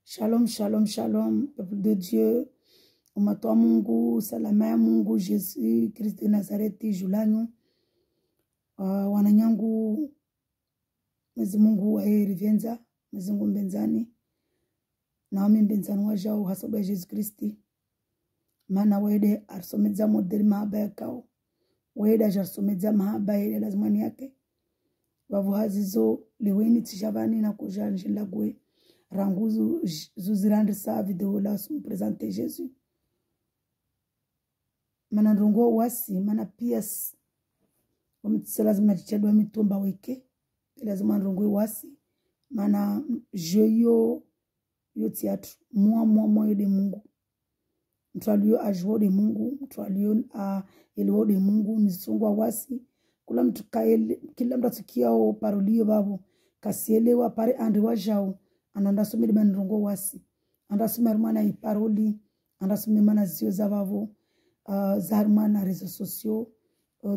Shalom, shalom, shalom, peuple de Dieu. Umatoa Mungu, salama ya Mungu, Jésus, Christ de Nazareti, Julanyu. Wananyangu, mwezi Mungu wa rivenza, mwezi Mungu mbenzani. Na wami mbenzani wajao, hasoba ya Jésus Christi. Mana wede arsomedza modeli mahaba ya kao. Wede arsomedza mahaba ya lazimani yake. Wavu hazizo, leweni tishavani na kujanja lagwe. Ranguzu zuzirandisa video la presenter Jésus. Mana ndongo wasi, mana pias. Lazima chichadwa mitumba weke. Lazima ndongo wasi. Mana joyo yo teatro. Mwa de Mungu. Mtualio ajuo de Mungu. Mtualio elio de Mungu. Nisungwa wasi. Kila mtu kiao parolio babu. Kasielewa pare andwa jao. Andasome de ndongo wasi. Andasome mana iparoli. Andasome mana zio zavavo. Zarmana réseaux sociaux.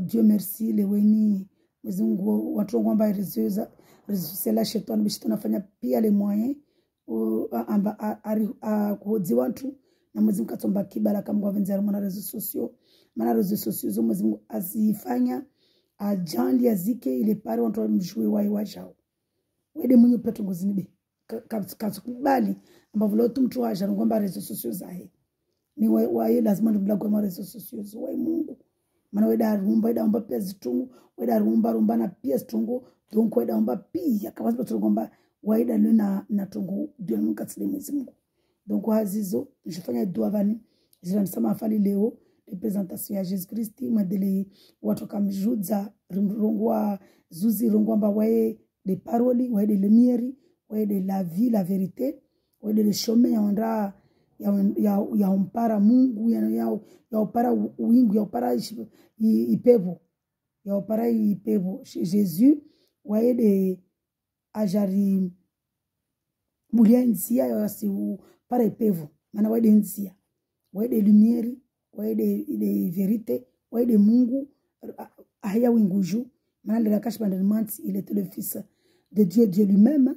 Dieu merci leweni mzungu watu wangu ambao réseaux sociaux shetani bishitana fanya pia les moyens amba kuhodzi watu na mzungu katomba kibala kama kwa venza mana réseaux sociaux. Mana réseaux sociaux zo mzungu azifanya ajandi azike ile pare watu mjue wajao. Wede mwenye peto ngozinibe katukubali ambavyo lotu mtu aja ngomba réseaux sociaux zahe. Ni wae lazima ndibulagwa ma réseaux sociaux wa Mungu. Mana weda rumba pia zitungu, weda rumba na pia zitungu, donc weda rumba pia kama zipo turugomba waida na tungu Dieu mkatsile mwezi Mungu. Donc hazizo nishafanya dua vani zinanisema afali leo representation ya Jésus Christ mwadele watu kamjudza rungwa zuzi rungwa mba wae de paroli, wae de lumière, wae de la vie, la vérité, wae de le chemin ya ondra ya umpara Mungu ya upara wingu ya upara ipevo ya upara ipevo Jésus waede ajari bulia nsia ya si upara ipevo mana waede nsia waede lumière waede de vérité waede Mungu ahya winguju mana le rakash bandement il était le fils de Dieu lui-même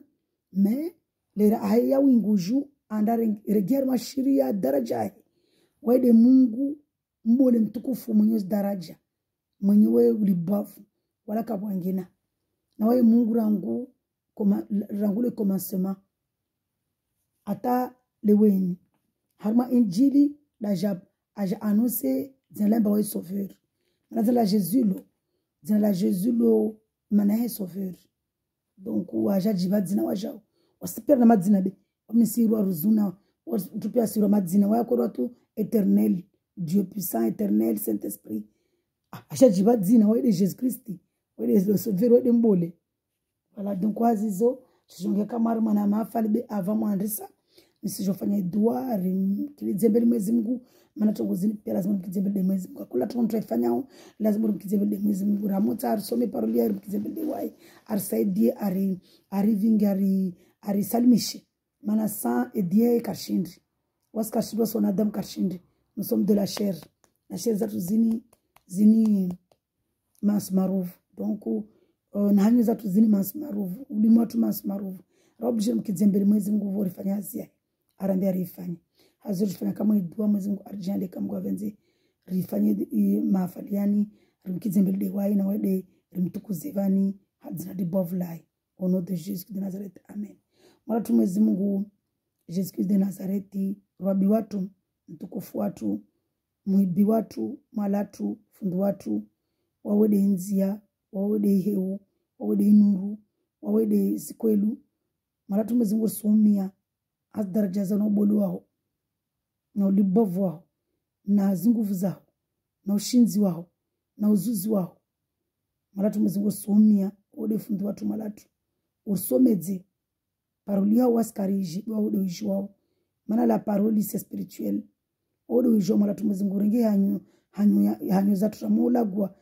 mais le ahya winguju andare reger mashiria daraja waide Mungu mbole mtukufu mwenye daraja mwenyewe ulibavu wala kabwangina na wae Mungu rangu le commencement ata leweni harma injili la jab aja annoncer zelemba wae sauveur na la Jésus lo manahe sauveur donc waja jibadzina waja wasipera na madzina be misiru aruzuna tupia siro madzina wako watu éternel Dieu puissant éternel Saint-Esprit achajiba dzina wa Jésus Christ wa le sauveur wa mbole voilà donc wazizo tujonge kama mana mafali be avant mwandisa nisijofanya dua kilizembele mwezi Mungu maana tongozini pia lazima mkizembele mwezi Mungu kula tunafanyao lazima mkizembele mwezi Mungu ramota arsome paroli ya mkizembele wai arsaidie ari salimishe mana sang et Dieu kashindri waskashindwa son Adam kashindri nous sommes de la chair zatu zini masmaruv donc na hanyo zatu zini masmaruv ulimwatu masmaruv robje mkizembele mwezi Mungu vorifanya azia arambia rifanya hazurifanya kama idua mwezi Mungu arjande kama venze rifanye mafaliani mkizembele de wai na wade rimtukuzevani hadzina de bovlai au nom de Jésus de Nazareth amen. Mwala mwezi Mungu Jésus Christ de Nazareti rabi watu mtukufu watu muibi watu malatu fundu watu wawede nzia wawede heu wawede nuru wawede sikwelu mwala mwezi Mungu sumia daraja za nobolu wao na ulibovu wao na zinguvu zao na ushinzi wao na uzuzi wao mwala mwezi Mungu sumia wawede fundu watu malatu usomedze parole ya waskariji wa udo ijwao mana la parole c'est spirituel odo ijwa mala tumuzingurenge hanyo za tutamula gwa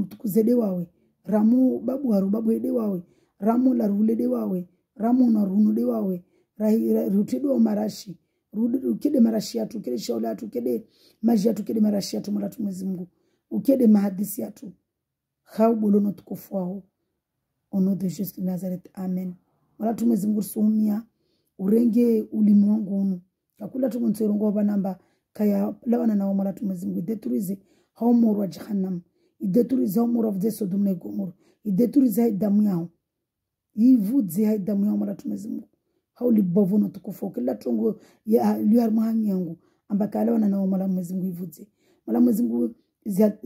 tukuzede wawe ramu babu ede wawe ramu la rulede wawe ramu na runude wawe rutido marashi rukide marashi atu kede shaula atu kede maji atu kede marashi atu mala tumuzungu ukede mahadisi atu khawbolono tukufwao au nom de Jésus de Nazareth amen. Wala tumezi Mungu sumia urenge ulimwengu unu kakula tumunserongo banamba kaya lawana na Mwenyezi Mungu ideturize haumuru wa jahannam ideturize haumuru of Sodom na Gomora ideturize damu yao ivudze hai damu yao Mwenyezi Mungu hauli bovu no tukufu kila tungo ya liar mahangi yangu ambaka lawana na Mwenyezi Mungu ivudze Mwenyezi Mungu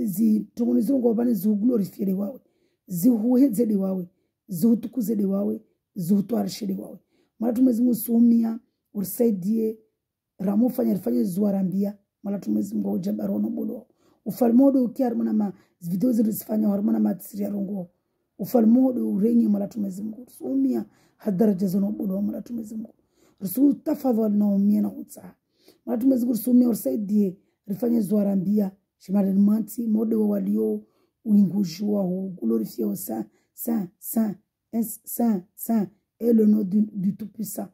zi tumunizungu bani zu glorify wawe zihuheze wawe zutukuze wawe zutuarshiri wawe Mwenyezi Mungu sumia ursaidie ramufanya rifanye zuarambia Mwenyezi Mungu ujabarono bolo ufalmodo ukiarmana ma video zilizofanya harmana ma tsiri rongo ufalmodo urenye Mwenyezi Mungu sumia hadaraja zono bolo Mwenyezi Mungu rusu tafadhali na umia na utsa Mwenyezi Mungu sumia ursaidie rifanye zuarambia shimari manti modo walio uingujua glorifier au saint et le nom du Tout-Puissant.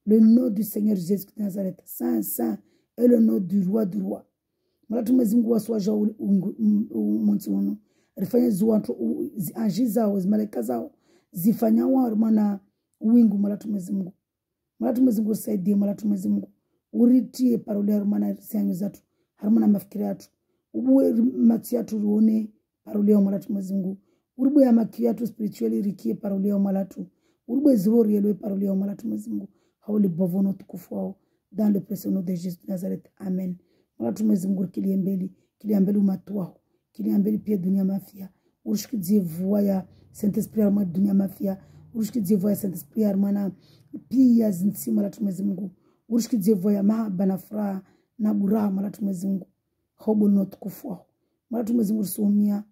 Le nom du Seigneur Jésus de Nazareth. Saint et le nom du roi du roi. Mwenyezi Mungu waswaja umunsi wano. Rifanye zuwanto anji zao, malaika zao. Zifanya warmana wingu Mwenyezi Mungu. Mwenyezi Mungu saidie Mwenyezi Mungu. Uritie parole harmana sianyo zatu. Harmana mafikiri yatu. Uwe matiatu ruone parole ya Mwenyezi Mungu. Urbo ya makiatu spiritually rikie parole ya malatu. Urbo zori yelwe parole ya Mwenyezi Mungu. Hauli bovono tukufu wao. Dans le précieux nom de Jésus de Nazareth. Amen. Mwenyezi Mungu kiliambeli umatu wao. Kiliambeli pia dunia mafia. Urushikizie voix ya Saint-Esprit arma dunia mafia. Urushikizie voix ya Saint-Esprit arma pia zinsi Mwenyezi Mungu. Urushikizie voix ya mahaba na furaha na buraha Mwenyezi Mungu. Hobo no tukufu wao. Mwenyezi Mungu sumia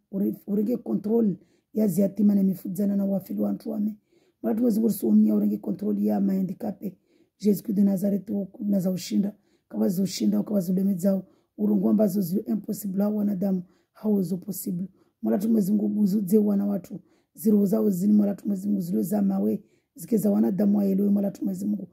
urenge control ya ziatima na mifudzana na wafili wa ntuame. Mwenyezi Mungu sumia urenge control ya mahandikape. Jesus de Nazareth naza ushinda. Kawazi ushinda kawazi ulemezao. Urungu ambazo zilo impossible hao wanadamu. Hauzo possible. Mwenyezi Mungu buzudze wana watu. Ziro zao zini Mwenyezi Mungu zilo za mawe. Zikeza wanadamu wa elewe Mwenyezi Mungu.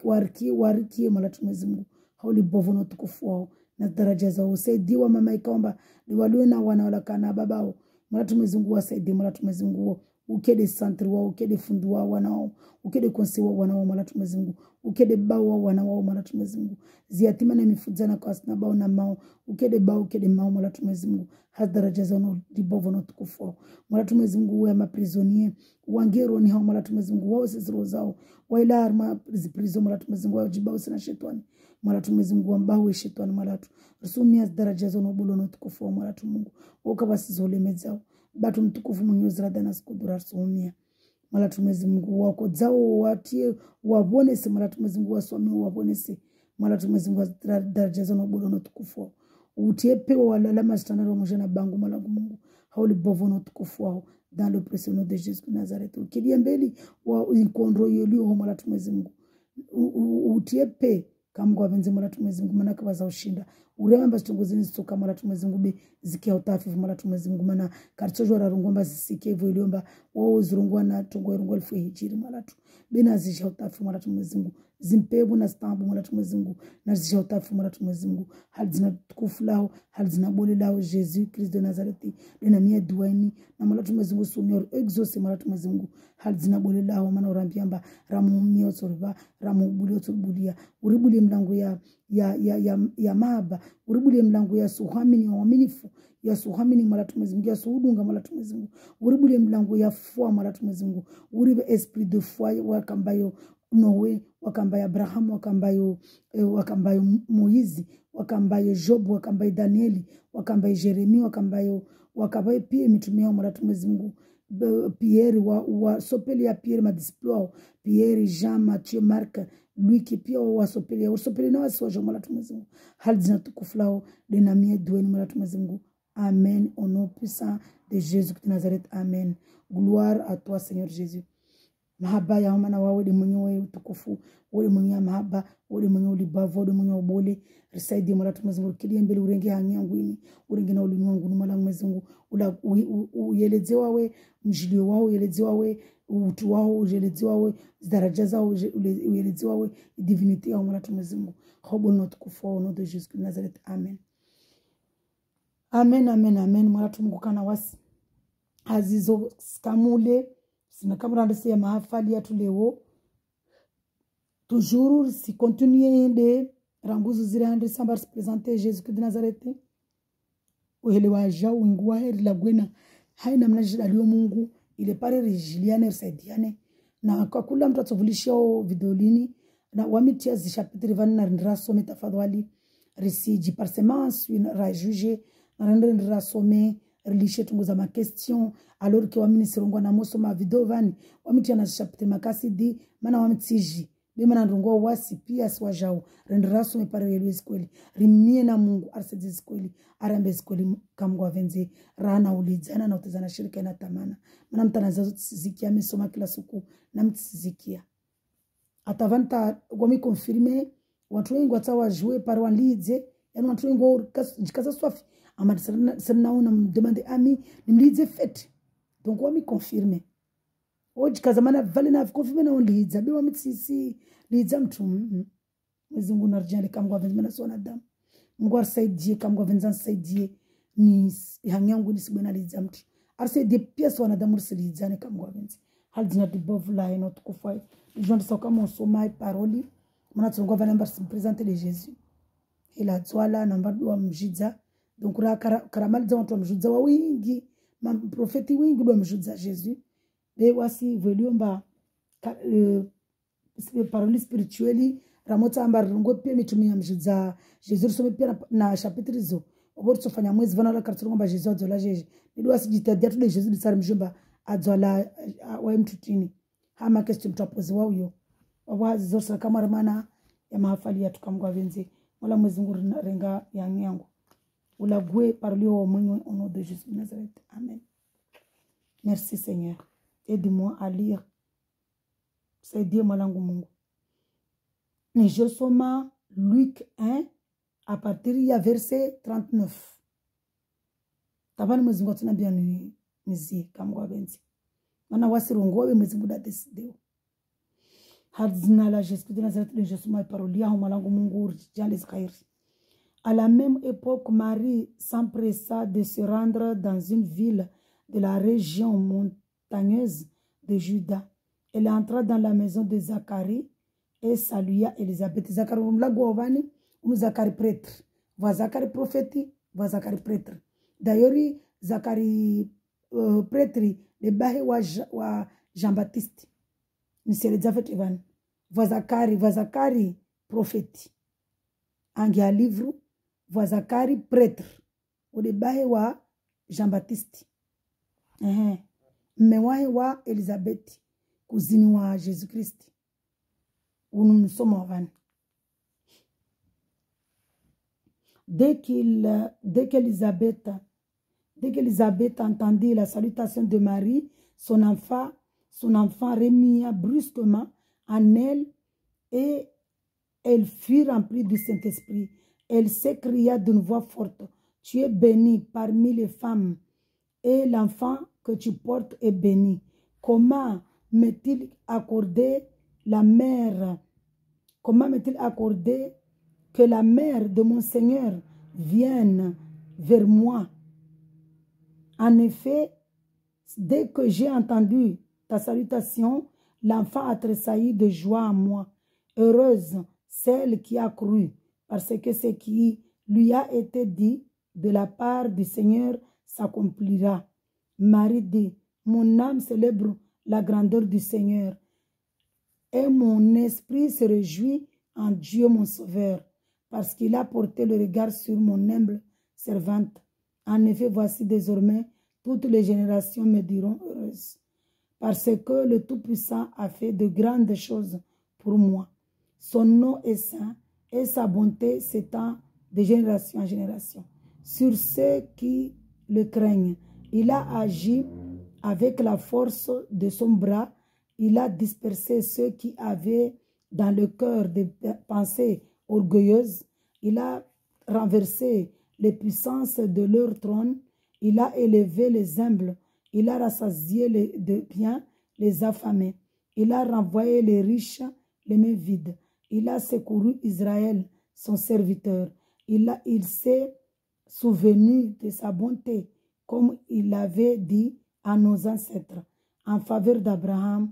Warikie Mwenyezi Mungu. Hauli bovono tukufu wao. Na daraja zao usaidiwa mama ikaomba liwaliwe na wana walakana babao Mwenyezi Mungu wasaidie Mwenyezi Mungu ukede santri wao ukede fundu wao wanao ukede konsi wao wanao Mwenyezi Mungu ukede bao wao wanao Mwenyezi Mungu ziatima na mifudzana kwa asna bao na mao ukede bao ukede mao Mwenyezi Mungu hadaraja zao dibovo no tukufu Mwenyezi Mungu wa maprisonie wangero ni hao Mwenyezi Mungu wao sisi zao waila arma prison Mwenyezi Mungu wajibao sana shetani Mwenyezi Mungu ambao shetani malatu rusumia daraja zao nobulo no tukufu Mwenyezi Mungu ukabasi zole mezao batu mtukufu Mwenyezi radana sikudura rusumia Mwenyezi Mungu wako zao watie wabonese Mwenyezi Mungu wasome wabonese Mwenyezi Mungu daraja zao nobulo no tukufu utiepe wala mastana ro mjana bangu Mungu hauli bovono tukufu wao dans le précieux nom de Jésus de Nazareth ukiliambeli wa inkonro yelio Mwenyezi Mungu utiepe kama kwa benzi Mwenyezi Mungu maana kabaza ushinda uremba stongozini soka Mwenyezi Mungu be zikia utafi Mwenyezi Mungu maana karitojo rarungomba zisike hivyo iliomba wao zurungwa na tongo rungwa elfu hijiri malatu bina zisha utafi Mwenyezi Mungu zimpebu na stambu Mwenyezi Mungu na zisha utafi Mwenyezi Mungu hali zina tukufu lao hali zina boli lao Jesus Christ de Nazareth lina mia duaini na Mwenyezi Mungu sumio exauce Mwenyezi Mungu hali zina boli lao maana urambiamba ramu mio sorba ramu buli otubulia uribuli mlango ya mahaba uribuli mlango ya suhamini wa waminifu ya suhamini Mwenyezi Mungu ya suudunga Mwenyezi Mungu uribuli mlango ya foi Mwenyezi Mungu uribe esprit de foi wakambayo Noe wakambayo Abraham wakambayo Moizi wakambayo Job wakambayo Danieli wakambayo Jeremia wakambayo pia mitumia Mwenyezi Mungu Pierre wa sopeli ya Pierre madisplore Pierre Jean Mathieu Marc lui qui pia wa sopeli na wasojo Mwenyezi Mungu hali zinatukufu denamie dueni Mwenyezi Mungu amen au nom puissant de Jésus de Nazareth amen gloire à toi Seigneur Jésus mahaba ya mana wawe de mwenyewe utukufu wale mwenyewe mahaba wale mwenyewe ulibavo wale mwenyewe ubole risaidi Mwenyezi Mungu kiliembele urenge hanyangu ini urenge na ulimwengu ni Mwenyezi Mungu uyelezewa we mjilio wao uyelezewa we utu wao uyelezewa we daraja zao uyelezewa we divinity ya Mwenyezi Mungu hobo no tukufu au no de Jésus de Nazareth amen amen amen amen Mwenyezi Mungu kana wasi azizo skamule sina kamera ndese ya mahafali ya tuleo toujours si continuer de ranguzo zile handi samba se présenter Jésus-Christ de Nazareth uelewa jao ingua heri la gwena haina mnajida lio Mungu ile pare rijiliane risaidiane na kwa kula mtu atuvulishia videolini na wamitia zishapitiri vani na rindrasome tafadhali risiji parsemence ra juge na rindrasome rilishe tunguza ma question alors que wamini sirongwa na moso ma video vani wamitia na zishapitiri makasi di mana wamitiji bima na ndongo wasi pia swa jao rindrasome pare yelwezi kweli rimie na Mungu arsedizi kweli arambezi kweli kamgwa venze rana ulijana na utazana shirika ina tamana mana mtanazazo tisizikia misoma kila siku na mtisizikia atavanta gomi confirme watu wengi watawa jouer par wanlidze yani watu wengi jikaza swafi ama sana demande ami nimlidze fete donc wami confirme jikaza mana vale na confirme na wanlidze bi wami tsisi lidza mtu mzungu narjali kamgwa venze mana sona damu Mungu arsaidie kamgwa venze arsaidie ni hanyangu ni sibena lidza mtu arsaidie pia sona damu rsilidza kamgwa venze hal dina de bovla eno tukufai Jean de Soka mon sommeil paroli mana tungo va namba se présenter de Jésus il a twala namba do mjidza donc ra karamal za watu mjidza wa wingi ma profeti wingi do mjidza Jésus de wasi veliomba paroli spiritueli ramota amba rungo pia mitumia mjidza Jésus some pia na chapitre zo obor tsofanya mwezi vana la kartongo ba Jésus azola Jésus de wasi jitadia tu de Jésus de sar mjomba azola wa mtutini hama question mtapozi wao yo wazi zosa kama ramana ya mahafali ya tukamgwa venze wala mwezi nguru renga yangu ulagwe parlio wa mwenye au nom de Jésus de Nazareth. Amen. Merci Seigneur, aide-moi à lire saidia-moi langu Mungu ni je soma Luc 1 à partir ya verset 39 tabani mwezi ngotuna bia nizi kamgwa venze mana wasirongowe mwezi buda desideo hadzina la Jésus de Nazareth de Jésus ma parole ya malangu Mungu Jean les khair. À la même époque, Marie s'empressa de se rendre dans une ville de la région montagneuse de Juda. Elle entra dans la maison de Zacharie et salua Élisabeth. Zacharie mlagovani ou Zacharie prêtre. Va Zacharie prophète, va Zacharie prêtre. D'ailleurs, Zacharie prêtre le bahe wa Jean-Baptiste. Monsieur Elisabeth Evan. Va Zacharie prophète. Angia livre va Zacharie prêtre. Ou le bahe wa Jean-Baptiste. Mewahe wa Elisabeth. Cousine wa Jésus-Christ. Où nous sommes avant. Dès qu'Élisabeth entendit la salutation de Marie, son enfant remua brusquement en elle et elle fut remplie du Saint-Esprit. Elle s'écria d'une voix forte, « Tu es bénie parmi les femmes et l'enfant que tu portes est béni. Comment m'est-il accordé que la mère de mon Seigneur vienne vers moi? En effet, dès que j'ai entendu ta salutation, l'enfant a tressailli de joie en moi. Heureuse celle qui a cru, parce que ce qui lui a été dit de la part du Seigneur s'accomplira. » Marie dit, « Mon âme célèbre la grandeur du Seigneur, et mon esprit se réjouit en Dieu mon Sauveur, parce qu'il a porté le regard sur mon humble servante. En effet, voici désormais, toutes les générations me diront heureuse, parce que le Tout-Puissant a fait de grandes choses pour moi. Son nom est saint et sa bonté s'étend de génération en génération. Sur ceux qui le craignent, il a agi avec la force de son bras. Il a dispersé ceux qui avaient dans le cœur des pensées orgueilleuses. Il a renversé les puissances de leur trône. Il a élevé les humbles. Il a rassasié de biens les affamés. Il a renvoyé les riches les mains vides. Il a secouru Israël, son serviteur. Il s'est souvenu de sa bonté, comme il l'avait dit à nos ancêtres, en faveur d'Abraham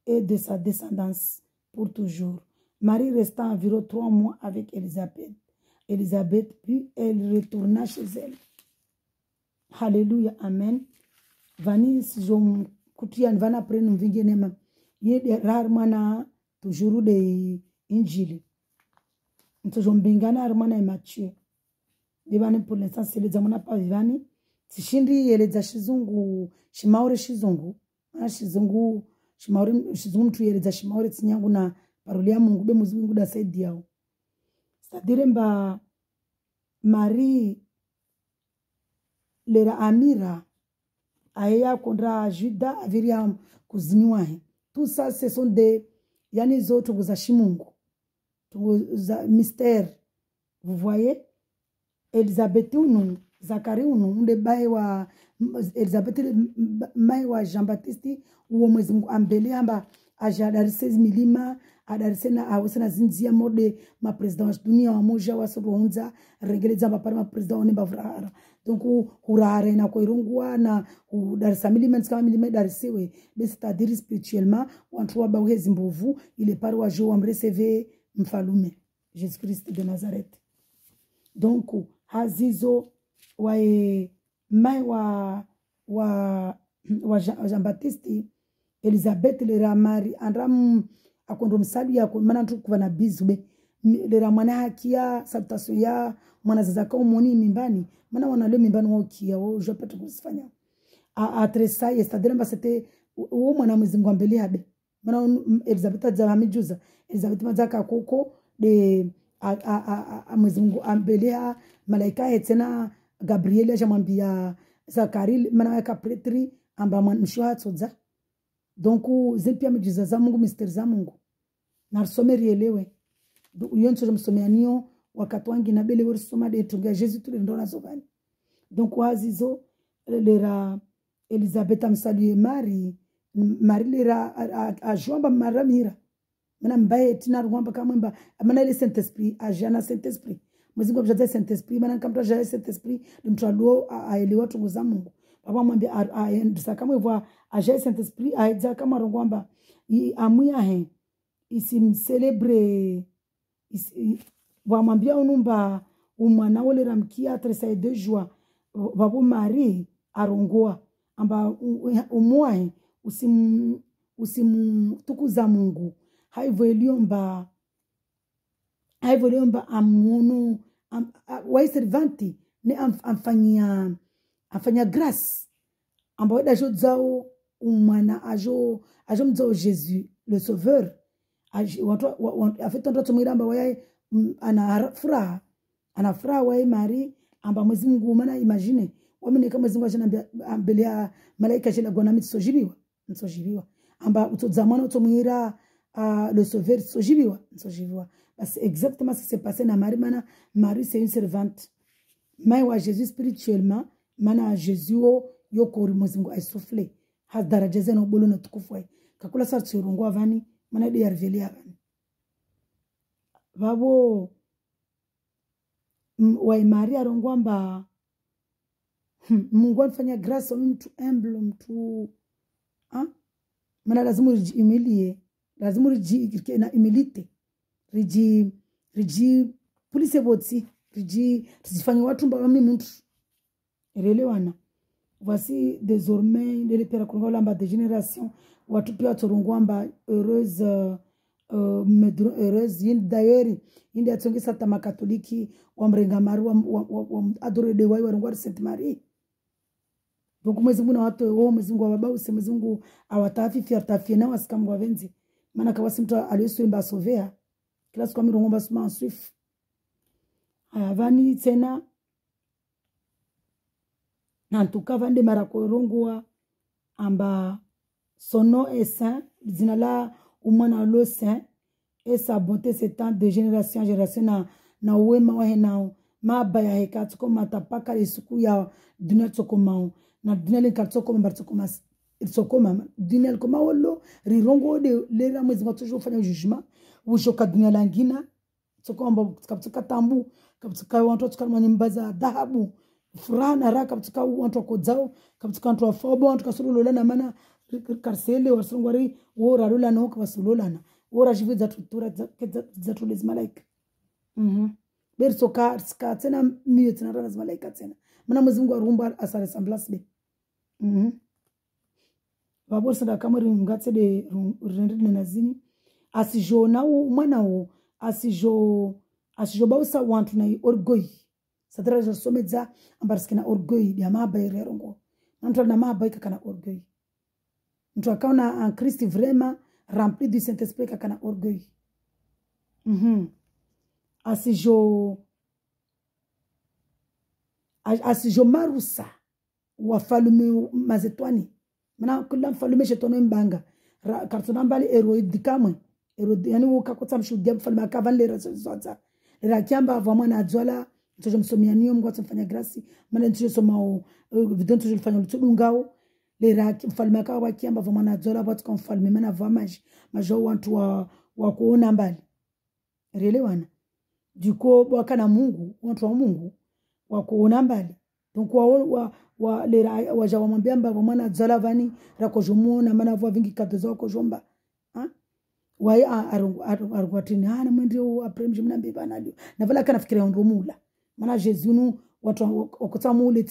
et de sa descendance pour toujours. Marie resta environ 3 mois avec Élisabeth, puis elle retourna chez elle. Alléluia, amen. Vani sijom kutian vana prenu vingi nema. Yede rarmana toujours de injili. Ntojom bingana armana Matthieu. Devani pour l'instant c'est les zamana pa vivani. Tishindi yele za shizungu, shimaure shizungu. Shizungu mtu yele za shimaure tsinyangu na parolia Mungu be muzungu da saidi yao. C'est-à-dire mba Marie lera amira aya kondra Juda aviria kuziniwa he. Tout ça ce sont des yani zote za shimungu. Za mystère. Vous voyez? Elisabeth unu, Zakari unu, unde bae wa Elisabeth mai wa Jean-Baptiste uwo mwezi Mungu ambele amba ajadarise milima adarise na awesena zinzia mode ma president wa dunia wa moja wa soronza regeleza ba ma president onemba vrara. Donc hurare na ko irungwa na darisa milima kama milima darisewe c'est-à-dire spirituellement wantu wa bawezi mbovu ile pare wa jo wa mreceve mfalume Jésus Christ de Nazareth. Donc hazizo wa mai wa Jean-Baptiste Elisabeth le ramari andram akondo msali ya mana ntu kuva na bizube le ramana hakia salutation ya mwana zazaka umoni mimbani mana wana le mimbani wa ukia wo je peux te kusifanya a tresa c'est-à-dire mba c'était wo mwana mzingo mbele habe mana Elisabeth azamijuza Elisabeth mazaka koko de a mzingo ambele malaika etena Gabriel ajamwambia Zakari mana yaka pretri amba mshwa tsoza. Donc zipia mijiza za Mungu misteri za Mungu na rusomeri elewe yonso msomea niyo wakati wangi na bele wori soma de tunga Jésus tuli ndona zovani. Donc wazizo lera Elisabeth amsalie Marie lera ajomba maramira mana mbaye tina rwamba kamwemba mana ile Saint Esprit ajana Saint Esprit mwezingo bjaza Saint Esprit mana kamta jana Saint Esprit mtwalo aelewa tungo za Mungu baba mwambie ndisa kamwe vwa ajaye Saint Esprit aidza kama rongwamba amuya he isim celebre wa mwambia unumba umwana wole ramkia 32 joie babo Marie arongoa amba umwae usim tukuza Mungu haivoliomba amuno wa servanti ne afanya grâce amba weda jodzao umwana ajo mzao Jésus le sauveur afeta ndo tumwiramba waye ana furaha waye Marie amba mwezi Mungu mana imagine wamene kama mwezi Mungu ajana mbele ya malaika jela gona mitsojibiwa amba utodza mwana utomwira le sauveur sojibiwa parce exactement ce qui s'est passé na Marie mana Marie c'est une servante mai wa Jésus spirituellement mana Jésus yoko mwezi Mungu aisufle has daraja zeno bolo na tukufu kakula sa tsirungwa vani mana de yarvelia vani babo wa Maria rongwamba Mungu anafanya grâce au mtu humble mtu mana lazima ujihumilie lazima na humilité riji police botsi riji tuzifanye watu mba mimi mtu elewana. Voici désormais les pères congolais de génération watu pia turungwamba heureuse d'ailleurs indi atsongesa tama katoliki wa mrenga maru wa adore de wai wa Sainte Marie. Donc mwezi Mungu na watu mwezi Mungu wa baba mwezi Mungu awatafi fiatafia na wasikamwa wenzi maana kawasi mtu aliyesuimba sovea kila siku amirongomba suma enswif avani tena na ntuka vande marakorongwa amba sono est saint zinala umwana lo saint et sa bonté s'étend de génération en génération na wema wa henao mabaya hekatu koma tapaka lisuku ya dunia tsokoma na dunia le katsokoma bartsokoma tsokoma dunia koma wolo rirongo de lera mwezi toujours fanya jugement ushoka dunia langina tsokoma kaptuka tambu kaptuka wantu tsokama nyimbaza dhahabu furaha na raha katika watu wakodzao katika watu wafobo watu kasululana mana karsele wasungwari wo rarula no kasululana ora jivu za tulezi malaika berso ka tena miyo tena rana malaika tena mana Mwenyezi Mungu arumba asare samblas be vabo sada kamari ngatse de rendine nazini asijo na mwana wo asijo bausa wantu na orgueil sadra jo somedza ambarske na orgueil ya maba irerongo nanto na maba kana orgueil mtu akaona un Christ vraiment rempli du Saint-Esprit kana orgueil asijo marusa wafalume mazetwani mana kula mfalume shetono mbanga kartona mbali eroid kamwe yani ukakotsa mshudia mfalume akavan lera zoza lera kiamba vamwa na adzwala ntojo msomia niyo mngwatsa mfanya grasi mana ntojo soma video ntojo mfanya lutudungao lera mfalume akawa kiamba vamwa na adzwala watu mfalume mana vamaji majo wantu wa kuona mbali relewana duko wakana Mungu watu wa Mungu wa kuona mbali donc wa lera waja wamwambia mbaba mwana zalavani rakojumuona maana vwa vingi kadozo kojomba wai arungwatini hana mwende apremje mnambe banalio na vala kana fikiria ndomula maana Jesus nu watu okotsamule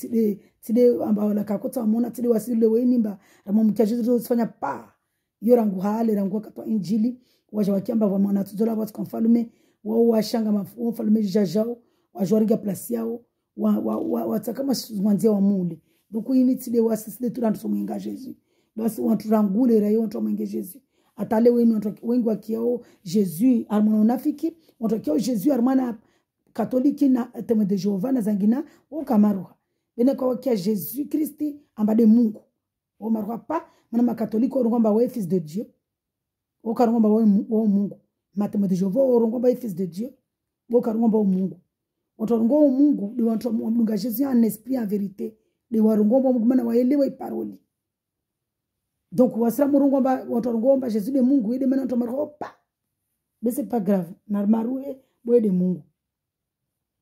tide ambao la kakota muona tide wasile wenimba ramumkia Jesus usifanya pa yorangu hale rangu katwa injili waja wakiamba vwa mwana tuzola watu konfalume wao washanga mfalume jajao wajoriga place yao watakama mwanzia wa mule donc ini tide wasiside turantu somenga Jesus basi watu rangule rayo watu mwenge Jesus atale wenu wengi wakiao Jesus armona unafiki watu wakiao Jesus armana katoliki na teme de Jehova na zangina okamaruha bene kwa wakia Jesus Kristi ambade Mungu o maruha pa mana makatoliki orongomba we fils de Dieu okarongomba we Mungu mateme de Jehova orongomba we fils de Dieu okarongomba Mungu otorongo Mungu ni watu mdunga Jesus en esprit en vérité ni warongomba Mungu mana waelewe paroli donc wasra murongomba otorongo Jesus de Mungu ide mana tomaropa mais c'est pas grave narmarue boye de Mungu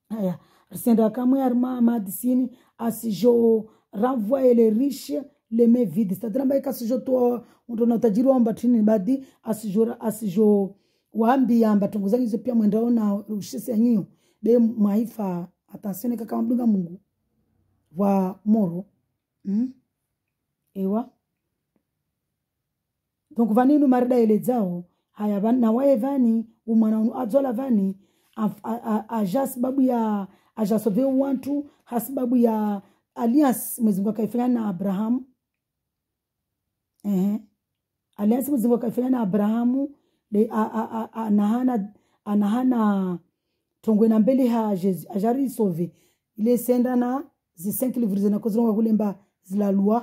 aya senda kamwe arma madisini asijo renvoyer les riches les mains vides c'est-à-dire mbaya kasijo to ndo tajiri wa mbatini badi asijo waambi amba tongozangizo pia mwendao na rushisi yanyo be maifa attention kaka mdunga Mungu wa moro ewa donc vaninu marida elezao haya na wae vani umwana azola vani ajas babu ya ajasove wantu hasbabu ya alliance Mwenyezi Mungu akaifanya na Abraham alliance Mwenyezi Mungu akaifanya na Abrahamu de anahana tongwe na mbele ha Jesus ajari sauver ile senda na zi 5 livres na kozonga kulemba zila loi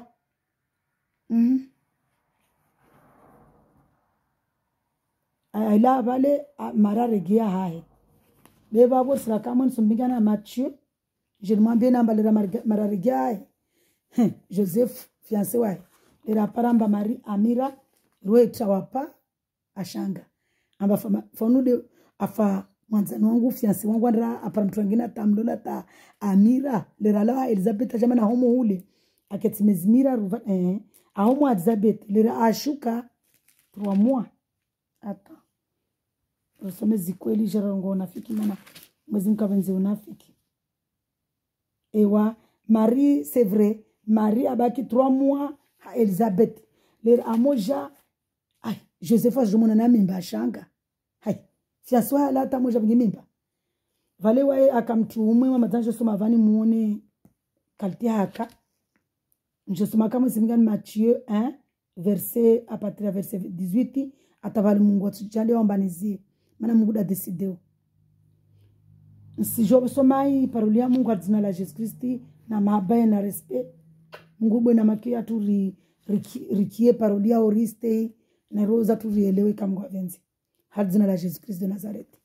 ila vale mararegia hai beba bo sra kamon sumbingana Matthieu je demande na balera mararegia hai Joseph fiancé wa era paramba Marie Amira roe tawapa ashanga amba fonude afa mwanzani wangu fiancé wangu ndra apara mtu mwingine tamlola ta Amira lera la Elizabeth jamana homo ule aketimezimira ruva ahomo Elizabeth lera ashuka 3 mois ata usome zikweli jarango unafiki mana Mwenyezi Mungu abenze unafiki ewa Marie c'est vrai Marie abaki 3 mois ha Elizabeth lera amoja ai Joseph jomona na mimba shanga hai fiancé la ta moja mimba vale wae akamtuumwe mama tanjo soma vani muone kalti haka je soma kama singani Matthieu 1 verset à partir de verset 18 atavali Mungu atujande wambanizie mana Mungu da decideu si job somai parolia Mungu adzina la Jesus Christi na mabaya na respect Mungu bwana makia tu rikie parolia oriste na roza tu rielewe kama venzi adzina la Jesus Christ de Nazareth.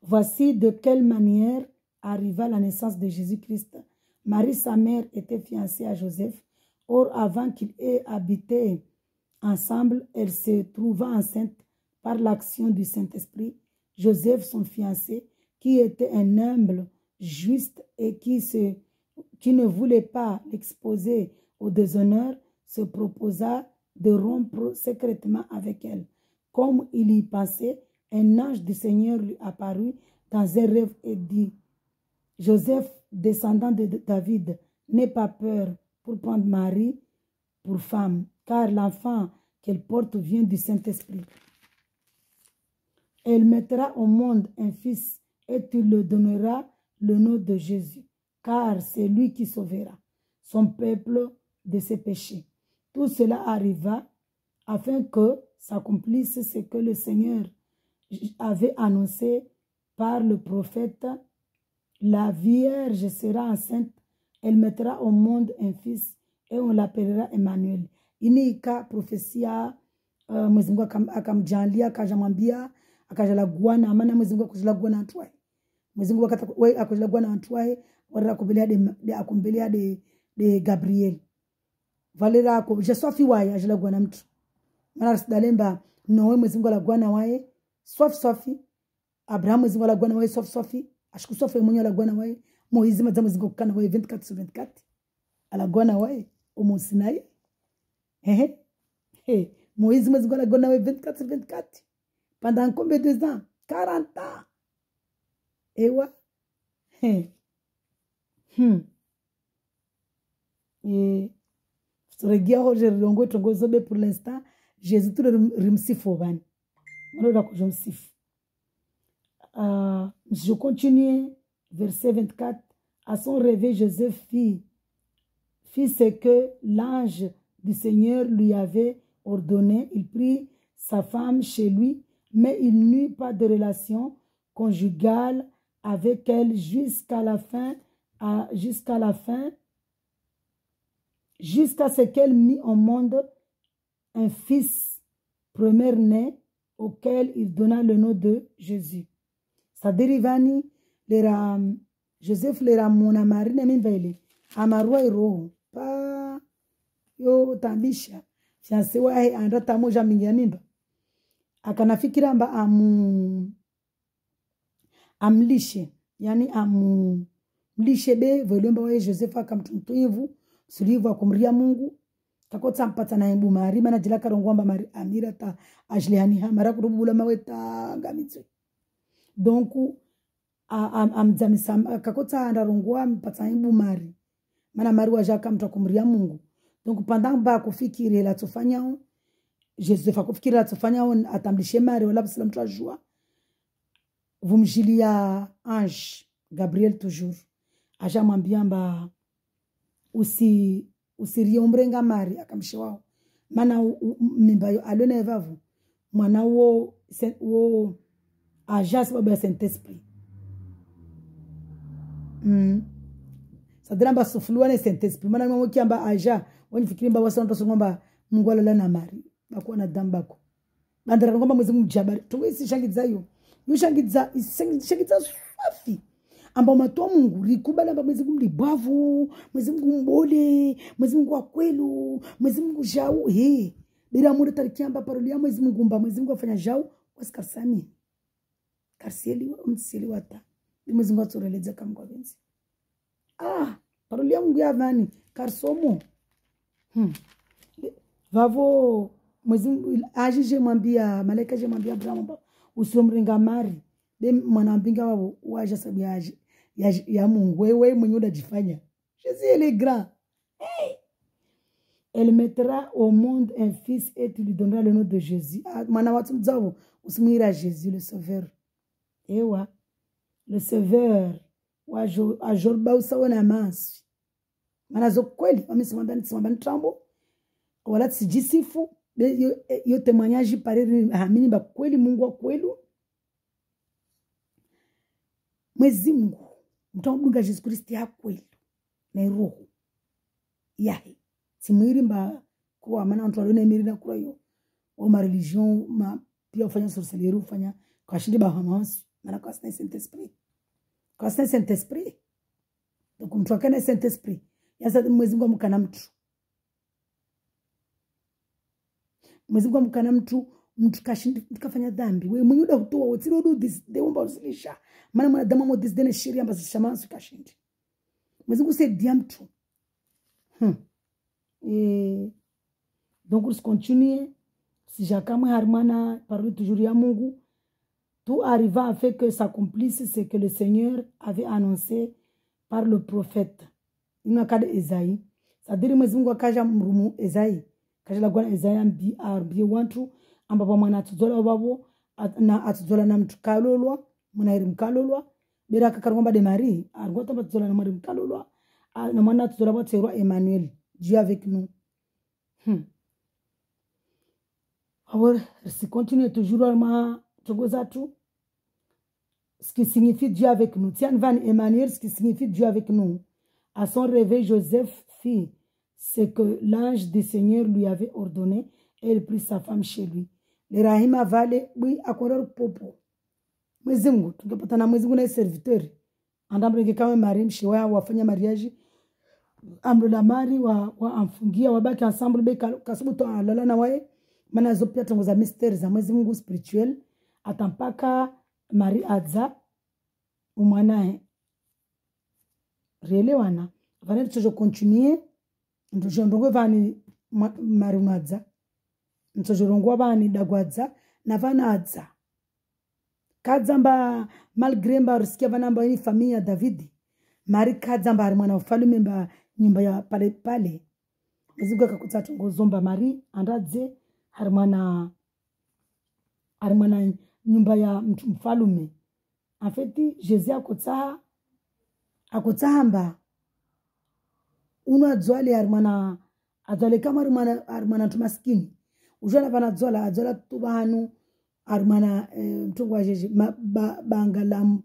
Voici de quelle manière arriva la naissance de Jésus-Christ. Marie sa mère était fiancée à Joseph. Or avant qu'ils aient habité ensemble, elle se trouva enceinte par l'action du Saint-Esprit. Joseph, son fiancé, qui était un humble, juste et qui ne voulait pas l'exposer au déshonneur, se proposa de rompre secrètement avec elle. Comme il y pensait, un ange du Seigneur lui apparut dans un rêve et dit, Joseph, descendant de David, n'aie pas peur pour prendre Marie pour femme, car l'enfant qu'elle porte vient du Saint-Esprit. Elle mettra au monde un fils et tu le donneras le nom de Jésus, car c'est lui qui sauvera son peuple de ses péchés. Tout cela arriva afin que s'accomplisse ce que le Seigneur avait annoncé par le prophète. La Vierge sera enceinte, elle mettra au monde un fils et on l'appellera Emmanuel. Inika profesia Mwenyezi Mungu akamjalia akajamwambia akajalagwana amana Mwenyezi Mungu akujilagwana antwaye. Mwenyezi Mungu akata we akujilagwana antwaye wala kumbelea de Gabriel. Valera ko je sofi waye ajilagwana mtu. Mara sidalemba nowe Mwenyezi Mungu alagwana waye sofi Abraham Mwenyezi Mungu alagwana waye sofi ashiku sofi mwenye alagwana waye Moizi madza Mwenyezi Mungu kana waye 24/24 alagwana waye omo Sinai. Moïse Mwenyezi Mungu alagwana waye 24/24 pendant combien de ans? 40 ans. Ewa. Et regia hoje rongo tongozobe pour l'instant Jésus tout le rimsifo bani. Maloda ko jomsif. Je continue verset 24. À son réveil Joseph fit ce que l'ange du Seigneur lui avait ordonné. Il prit sa femme chez lui, mais il n'eut pas de relation conjugale avec elle jusqu'à ce qu'elle mit au monde un fils premier-né auquel il donna le nom de Jésus. Sa derivani lera Joseph lera mona marina mimbele amarua iroho pa yo tambisha fiancé wae andata moja mingi ya mimba akanafikira amba amlishe yani amlishe be volemba wae Joseph akamtumtuivu sulivu akumria Mungu kakota mpata na embu mari mana jila karongwamba mari amira ta ajlihani hamara kurubula maweta ngamitwe donc amzamisam kakota ndarongwa mpata embu mari mana mari wajaka mtu akumria Mungu. Donc pendant ba kufikiri la tufanya Joseph akufikiri la tufanya atamlishe mari wala bisala mtu ajua vumjilia ange Gabriel toujours aja mwambia mba usiriomrenga mari akamshe wao mana mimba yo alone evavu mwana wo aja sababu ya Saint-Esprit. Sadramba sufulwa ne Saint-Esprit mana mwa kiamba aja wani fikiri mba wasa nto ngomba Mungu alala na mari bakuwa na dambako bandara ngomba Mwenyezi Mungu jabari tuwezi shangidza yo shangidza safi amba matoa Mungu likubala amba Mwenyezi Mungu libavu Mwenyezi Mungu mbole Mwenyezi Mungu akwelu Mwenyezi Mungu jau bila muri tarikiamba paroli ya Mwenyezi Mungu mba Mwenyezi Mungu afanya jau wasikarsani karsieli umsili wata Mwenyezi Mungu atoreleza kamgwa benzi paroli ya Mungu ya vani karsomo vavo Mwenyezi Mungu ajije mwambia malaika je mwambia Abraham usiomrenga mari be mwanambinga wao waje sababu ya Mungu wewe mwenye unajifanya Jésus il est grand. Elle mettra au monde un fils et tu lui donneras le nom de Jésus. Mwana watu mzao usimwira Jésus le sauveur. Ewa le sauveur wa ajorba usaona mansi mana zokweli wamesiwambani trambo wala sijisifu yo témoignage pareri hamini ba kweli Mungu wa kweli Mwenyezi Mungu mtamdunga Yesu Kristo ya kweli na roho yahe simwiri mba kwa maana watu waliona miri na kura yo o ma religion ma pia ufanya sorcellerie ufanya kwa shindi ba hamas maana kwa Saint-Esprit kwa Saint-Esprit donc mtu akana Saint-Esprit yasa Mwenyezi Mungu amkana mtu Mwenyezi Mungu amkana mtu kashindi kafanya dhambi wewe mwenye udakutoa utiro do this de umba usilisha maana mwanadamu mo this dene sheria ambazo shamansu kashindi Mwenyezi Mungu saidia mtu donc on continue si jakamwe harmana parole toujours ya Mungu, tout arriva à faire que s'accomplisse ce que le Seigneur avait annoncé par le prophète. Inakade Esaïe. C'est-à-dire Mwenyezi Mungu akaja mrumu Esaïe. Kaja la gwana Esaïe ambie wantu ambapo mwana atuzola babo na atuzola na mtu kalolwa, mwana iri mkalolwa. Bera kakaromba de Marie, argota atuzola na Marie mkalolwa. Na mwana atuzola babo roi Emmanuel, Dieu avec nous. Alors, si continue toujours à tout, ce qui signifie Dieu avec nous. Tiens, Van Emmanuel, ce qui signifie Dieu avec nous. À son réveil, Joseph fit ce que l'ange du Seigneur lui avait ordonné et il prit sa femme chez lui. Le Rahima vale, oui, à quoi popo. Mwezingu, tukipatana mwezingu na serviteur. Andambreke kama Marie mshiwa wafanya mariage. Amro la mari wa amfungia wabaki ensemble be kasubu to alala na wae. Mana zopia tongoza mystère za mwezingu spirituel. Atampaka Marie adza umwanae. Réelewana vaneti tojo continuer ndongo vani marimwadza ntojorongo vani dagwadza na vanadza kadzamba malgré mba riskia vanamba ni familia David mari kadzamba ari mwana ufalume mba nyumba ya pale mzigo akakutsata ngozomba mari andadze ari mwana nyumba ya mfalume en fait Jésus akutsahamba adzwale armana adzwale kama armana tumaskini ujana vana adzwala tubanu armana mtungwa jeje bangalam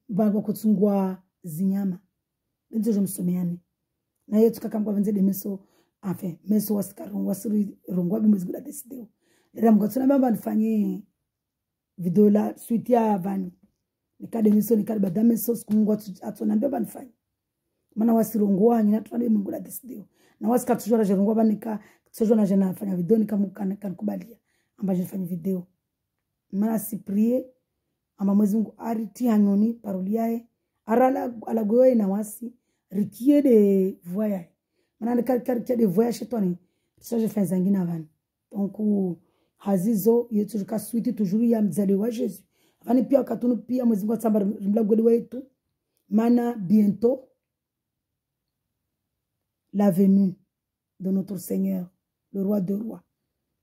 baba kutsungwa zinyama nzo msomeane na yetu kakambwa venze de meso enfin meso wasikarongwa siri rongwa bimwezi kuda desideo lera mgotsona bamba nifanye video la suite ya vani nikade miso nikade badame so sikungu atona mbeba nifanye mana wasirongoa nyina twale Mungu la desideo na wasikatujora jerongoa banika tsojona jana nafanya video nikamukana kanikubalia amba nifanye video mana si prier amba Mwenyezi Mungu ariti hanyoni paroli yae arala alagoye na wasi rikie de voyage mana de de voyage chetoni ça je fais zangina van donc hazizo yetu ka suite toujours ya mzali wa Jésus vani pia katunu pia Mwenyezi Mungu atsamba mlagoli wetu mana bientôt la venue de notre Seigneur, le roi de rois,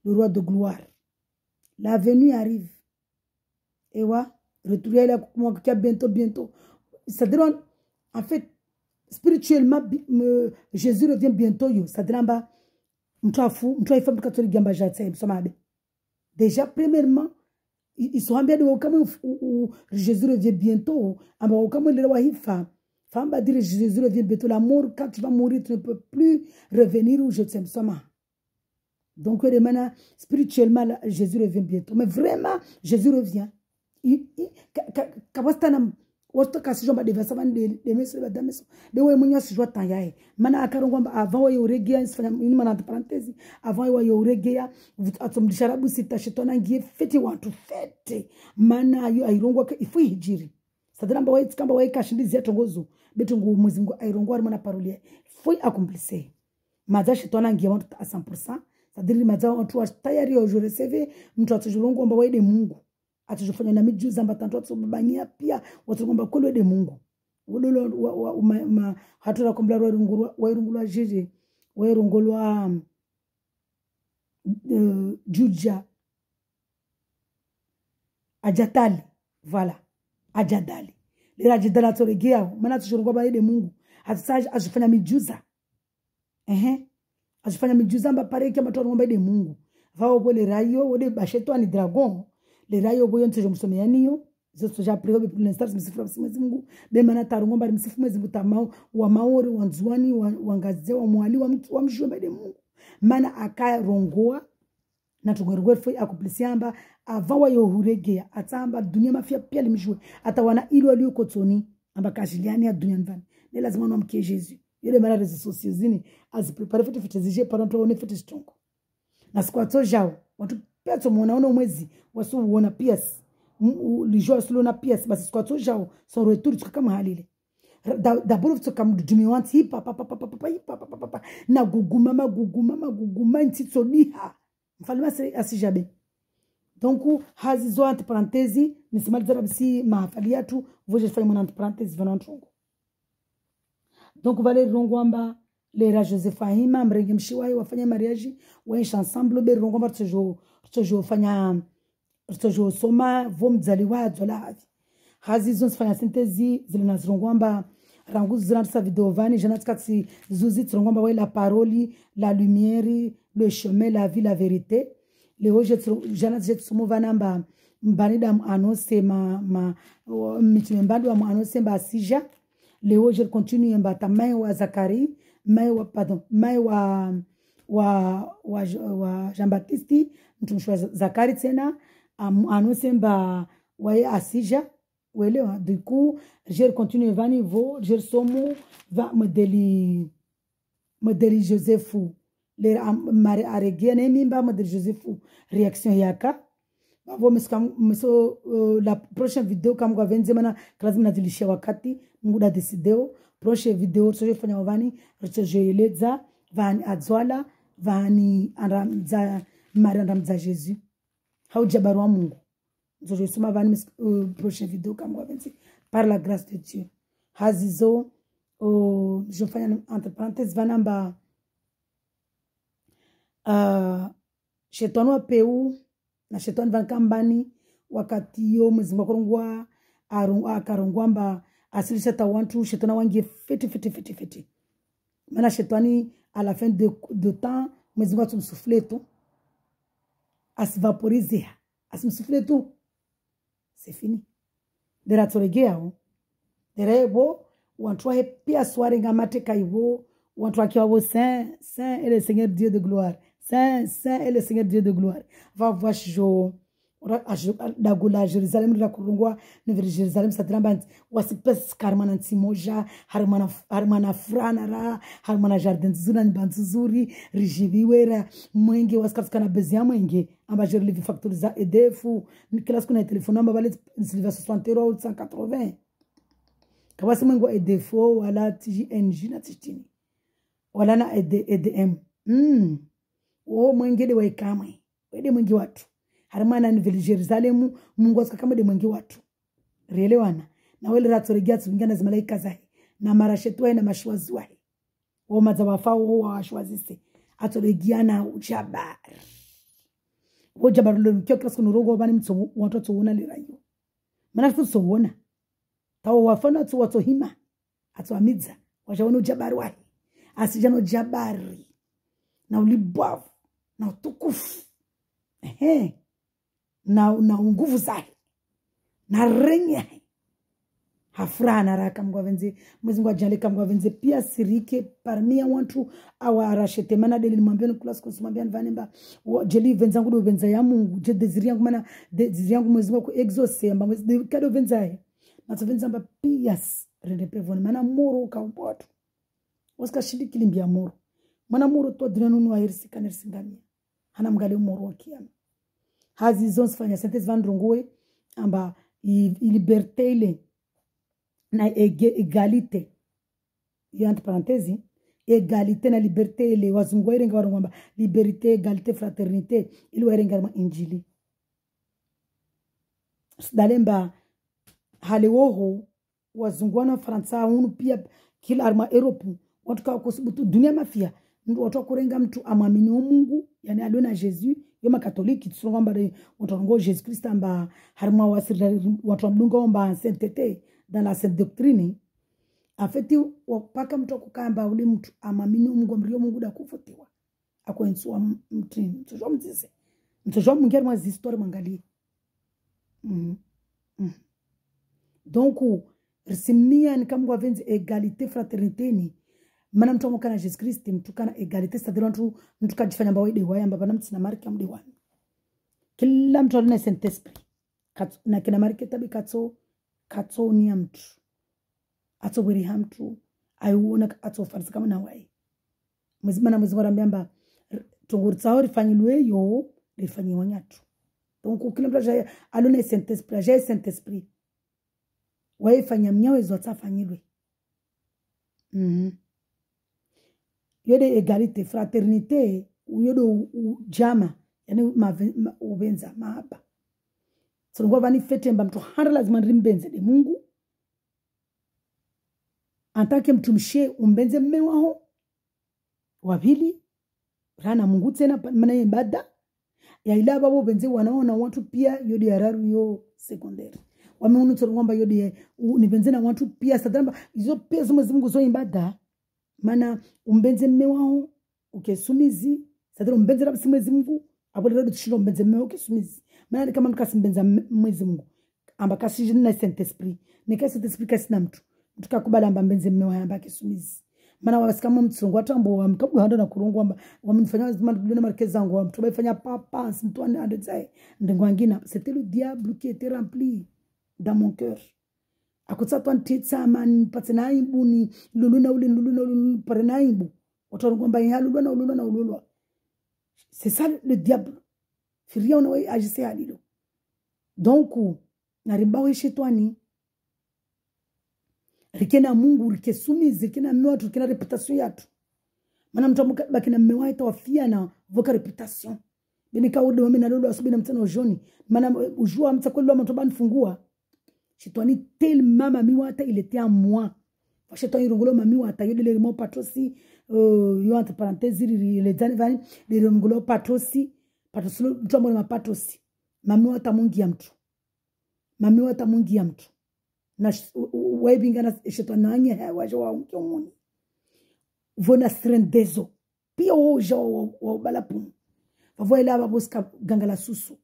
le roi de gloire. La venue arrive. Et wa, retourner là, bientôt. C'est-à-dire, en fait, spirituellement, Jésus revient bientôt. C'est-à-dire, déjà, premièrement, ils sont bien de Jésus revient bientôt. Femme va dire Jésus revient bientôt. La mort, quand tu vas mourir, tu ne peux plus revenir où je t'aime seulement. Donc, spirituellement, Jésus revient bientôt. Mais vraiment, Jésus revient. Sadramba wa kamba wa kashindizi ya tongozo betu Mwenyezi Mungu airongo ari mwana paroli foi accomplissé maza shitona ngia watu à 100%. Sadiri maza watu wa tayari ya ujure seve mtu atujurongo amba waide Mungu atujufanya na mijuza amba tanto atubanyia pia watu ngomba kweli waide Mungu wolo hatuna kombla wa irungulwa jeje wa irungulwa juja ajatali voilà ajadali lera jidala toregea maana tushurungwa baide Mungu hatasaje azifanya mijuza azifanya mijuza mba pareke matoro baide Mungu vao bole rayo wode basheto ani dragon le rayo boyo ntojo msomea niyo zoto ja priyo pour l'instant msifu Mwenyezi Mungu be maana tarungo bali msifu Mwenyezi Mungu tamao wa maori wanzuani wangaze wa mwali wa mjua baide Mungu maana akarongoa na tugorogwe foi akuplisiamba avawa yo huregea atamba dunia mafia pia limjue atawana ilo aliyo kotoni amba kashiliani ya dunia ndani ni lazima nomke Jésus yule mara rezo sociezini as prepare fete zije parento one fete strong na sikwato jao watu peto muona mwezi wasu uona pias lijo solo na pias basi sikwato jao son retour tukama halile d'abord tu kam dumi want hip papa na guguma ntitsoniha mfalme asijabe donc hazizo entre parenthèses nisimaliza bisi mahafali yetu voje fanya mwana entre parenthèses vana ntongo donc vale rongwamba lera Josephahima mrenge mshiwai wafanya mariage waisha ensemble be rongwamba tsojo fanya tsojo soma vomdzaliwa dzola havi hazizo sifanya synthèse zilina zirongwamba rangu zirantsa video vani janatkatsi zuzi tsirongwamba wa la parole la lumière le chemin la vie la vérité le hoje janatse tsumova namba mbanida anose ma mitimembando wa anose mba sija le hoje continue mba tamai wa Zakari mai wa Jean-Baptiste mtumshwa Zakari tena anose mba wa asija welewa du coup je continue vani vo je somo va modeli Josephu le mari aregene mimba modeli Josephu réaction yaka bavo miso la prochaine vidéo kama kwa venze mana lazima nazilishia wakati nguda decideo prochaine vidéo tsoje fanya vani tsoje eleza vani adzwala vani andamza mari andamza Jésus haujabarwa Mungu je soma vani prochaine vidéo kama kwa venze par la grâce de Dieu hazizo je fanya entre parenthèses vanamba shetani wa peu na shetani vankambani wakati yo mwezi mwakorongwa akarongwamba asilisha tawantu shetani wangie feti mana shetani à la fin de temps mwezi mwa tumsufle tu asivaporize asimsufle tu c'est fini dera toregea derebo wantu wa pia soirée ngamate kaivo wantu akiwa wo saint et le Seigneur Dieu de gloire saint et le Seigneur Dieu de gloire va voir jo dagula Jerusalem la kurungwa ni Jerusalem satramba wasipes karmana ntimoja harmana frana ra harmana jardin zuna nzuri rijibiwera mwenge wasikafika na bezi ya mwenge amba je live factory za EDF ni kila siku na telefoni namba bale silva 60 € 180 kabasi mwengo EDF wala TNG na titini wala na EDM mwenge de waikamwe wede mwenge watu harmana ni vile Jerusalem Mungu asikakama de mwenge watu rielewana na wale ratsoregia tsingana zimalaika zahi na marashetwa na mashwazi wahi o mazawafao wa washwazise atoregia na ujabar lo kyo klasko nurogo bani mtso watu tsoona lirayo mana tsoona tawo wafana tso watu hima atwamidza wajaona ujabar wahi asijano jabari na ulibavu na utukufu na nguvu zake na renye hafrana raka mgwavenze mwezi ngwajaleka mgwavenze pia sirike parmi ya watu awarashete mana deli nimwambia kula kusumambia vanemba jeli venza ngudo venza ya Mungu je desiri yangu mana desiri yangu mwezi ngwa ku exauce amba mwezi kado venza ya na venza amba pia rende pevoni mana moro ka watu waska shidi kilimbia moro mana moro to drenunu ahirsika nersingamia hana mgale moro wakiama hazi zons fanya synthèse vandrongoe amba liberté ile na égalité entre parenthèses égalité na liberté ile wazungu irenga warongamba liberté égalité fraternité ile warenga injili dalemba halewoho wazungu na fransa unu pia kila arma Europe watu kwa kusibutu dunia mafia ndio watu kurenga mtu amwamini Mungu yani adona Jesus yoma katoliki tsongamba watu Jesus Christ amba harma wasira watu mdunga omba sainteté dans la sainte doctrine en fait wapaka mtu kukamba ule mtu amamini Mungu amrio Mungu da kufotiwa akwentswa mtini mtosho mzise mtosho mungeri mwa histoire mangali donc risimia ni kama venzi égalité fraternité ni mana mtu amokana Jesus Christ mtu kana égalité c'est-à-dire mtu kajifanya mbawe de waya mbana mtsina marki amde wani kila mtu alina saint esprit na kina marki tabi katso ni mtu ato buri hamtu aiona ato farsi kama na wai mzima na mzima rambamba tongurtsao rifanyilwe yo rifanyiwa nyatu donc kila mtu alina saint esprit wai fanya mnyawe zota fanyilwe yode égalité fraternité yodo jama yani ubenza mahaba songo vani fete mba mtu hara lazima rimbenze de Mungu antake mtumshie umbenze mme wao wapili rana Mungu tena mana ibada ya ila babo benze wanaona watu pia yodi hararu yo secondary wameunu tsongomba yodi ni benze na watu pia sadamba hizo pia zimo Mungu zo ibada mana umbenze mme wao ukesumizi sadamba umbenze na Mwenyezi Mungu abodero tushiro umbenze mme wao ukesumizi mana kama mkasimbenza Mwenyezi Mungu amba kasi na Saint Esprit nikasi Saint Esprit kasi na mtu tukakubala amba mbenze mme wao amba kesumizi mana wasikama mtsongo atambo wamkabu handa na kurungu amba wamenifanya zima markezi zangu wamtu baifanya papa mtu anadzae ndengo angina c'était le diable qui était rempli dans mon cœur akutsa twantitsa man patsena ibuni luluna parena ibu watorungu amba ya luluna c'est ça le diable firia on agissait à lilo donc narimbawe shetani rikena Mungu rikesumizi rikena mmewa rikena reputation yatu mana mtu bakina mmewa itawafia na voka reputation benika ude wame na lolo asubi na mtana ojoni mana ujua mtakwelo mtu banifungua shetani tel mama miwa hata il était à moi shetani rongolo mamiwa hata yode le mo patrosi yo entre parenthèses les dani le rongolo patrosi mtu ambaye mapatrosi mamiwa hata mungi ya mtu mamiwa hata mungi ya mtu na webinga na shetani anye wajo wa unkimuni vona strendezo pia oja wa balapumu vavoela baboska gangala susu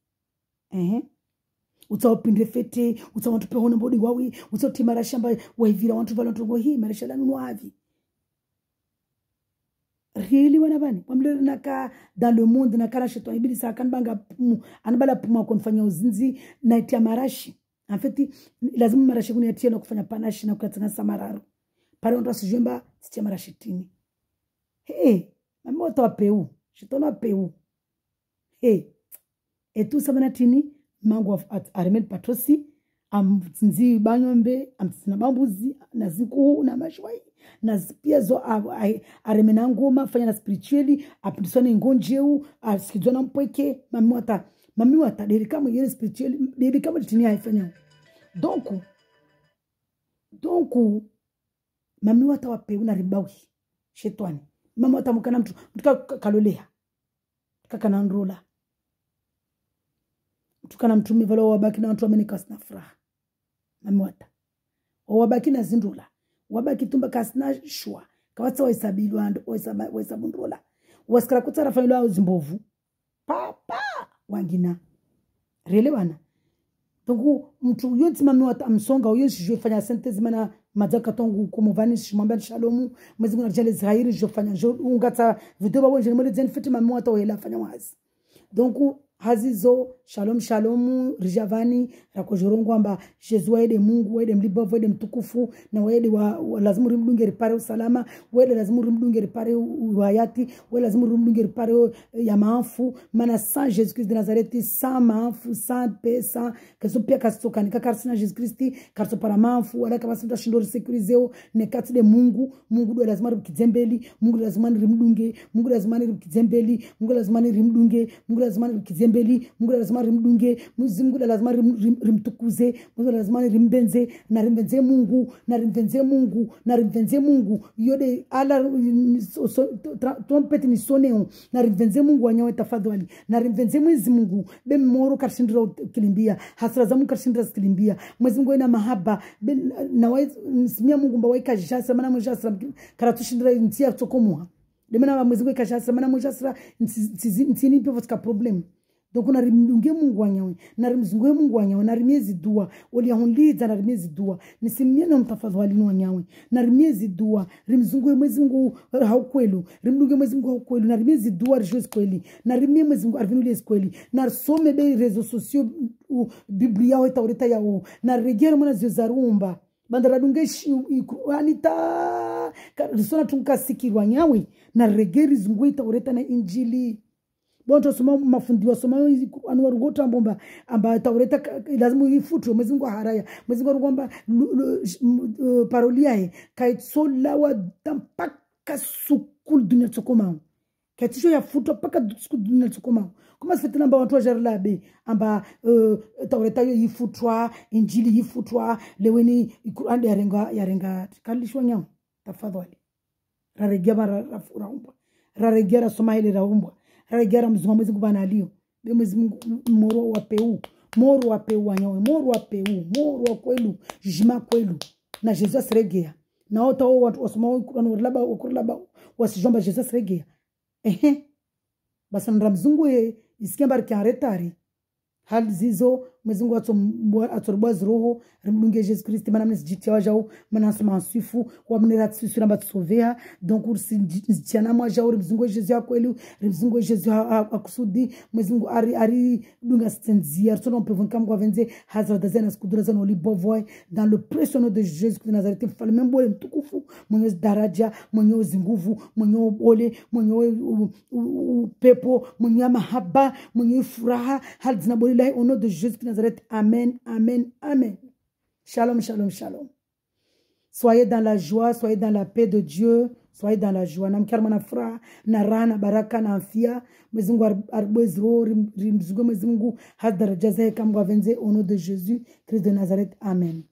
utawapinde fete utawatu pe hona bodi wawi utatimara shamba waivira watu valantongo hii marisha lanu wavi really wana bani wamlele naka dans le monde naka shetani ibili sakan banga pumu anabala pumu konfanya uzinzi na itia marashi en fait lazima marashi kuni yatia na kufanya panashi na kukatana samararo pale ndo asijemba titia marashi tini mami wata peu shetona peu et tout ça manatini mangu aremel patrosi amtsinzi banyombe amtsina bambuzi na ziku na mashwai na pia zo aremena ngoma fanya na spiritually apidisone ngonjeu asikizona mpweke mami wata deri kama yele spiritually deri kama tini haifanya donc mami wata wape una ribawi shetani mama wata mukana mtu kalolea kakana nrola tukana mtumi valo wabaki na watu wamenika sina furaha mami wata wabaki na zindula wabaki tumba kasina shwa kawatsa waisabilu ando waisabundula wasikara kutara fanyilo au zimbovu papa wangina rele wana tongu mtu yonti mami wata msonga uyonsi jwe fanya sentezi mana mazaka tongu kumuvani shimwambia shalomu mwezi muna rjale zahiri jwe fanya ungata video babo njeni mwele zeni fiti mami wata wahela fanya wazi donc hazizo shalom rijavani rakojorongo amba Yesu waede Mungu waede mlibavu waede mtukufu na waede lazima rimdunge ripare usalama waede lazima rimdunge ripare uhayati waede lazima rimdunge ripare ya maafu mana sans Jésus Christ de Nazareth sans maafu sans paix sans kaso pia kasoka nikakarsi na Jésus Christ karso para maafu wala kama sita shindori securizeo nekati de Mungu do lazima rimkizembeli Mungu lazima rimdunge Mungu lazima rimkizembeli Mungu lazima rimdunge Mungu lazima rimkizembeli Mungu lazima rimdunge Mungu lazima rimtukuze Mungu lazima rimbenze na rimbenze Mungu na rimbenze Mungu na rimbenze Mungu yode ala trompeti ni soneo na rimbenze Mungu wanyawe tafadhali na rimbenze Mwenyezi Mungu be moro karshindira kilimbia hasira za Mungu karshindira kilimbia Mwenyezi Mungu ina mahaba na wasimia Mungu mba waika jasa mana mjasa karatushindira ntia tokomuha demana Mwenyezi Mungu kashasa mana mjasa ntini pe votka problem donc na rimdunge Mungu wanyawe na rimzungue Mungu wanyawe na rimiezi dua oli yahunliza na rimiezi dua nisimie na mtafadhali wanyawe na rimiezi dua rimzungue Mwenyezi Mungu haukwelu rimdunge Mwenyezi Mungu haukwelu na rimiezi dua rejoice kweli na rimie Mwenyezi Mungu arvinulie kweli na some be réseaux sociaux Biblia wa taureta yao na regera mwana zizarumba bandara dungeshi anita risona tunkasikirwa nyawe na regeri zungui taureta na injili bonto soma mafundiwa soma anu warugota ambomba amba taureta lazima ifutwe Mwenyezi Mungu haraya Mwenyezi Mungu kwamba parolia kaitsola wa tampaka sukul dunia tsokoma katisho ya futo paka siku dunia tukoma kama sifete namba watu wajarila be amba taureta yo yifutwa injili yifutwa leweni Qur'an yarenga kalishwa nyao tafadhali raregia raumbwa raregia soma ile raumbwa raregia mzungu mwezi kubana alio be mwezi moro wa peu wanyawe moro wa peu moro wa kwelu jima kwelu na Jesus regea na watu wasoma Qur'an laba wasijomba Jesus regea basi mzungu isikia bariki aretari hali zizo mwezingu atorboa zroho rimdunge Jesus Christ mana mnisijitia wajao mana soma nsifu wa mnera tsusu namba tsovea donc ursijiana mwajao rimzungu Jesus ya kweli rimzungu Jesus akusudi mwezingu ari dunga stenzia sono pevon kam kwa venze hazra dazena skudura zano libovoy dans le précieux de Jésus de Nazareth mfalme mbole mtukufu mwenye daraja mwenye zinguvu mwenye ole mwenye pepo mwenye mahaba mwenye furaha hali zinabolila au nom de Jésus de Nazareth. Amen, amen, amen. Shalom, shalom, shalom. Soyez dans la joie, soyez dans la paix de Dieu, soyez dans la joie. Namkarma na furaha, na rana, baraka, na afia. Mwezingu arbezro, rimzugo mwezingu, hadarajaze kamwa venze au nom de Jésus, Christ de Nazareth. Amen.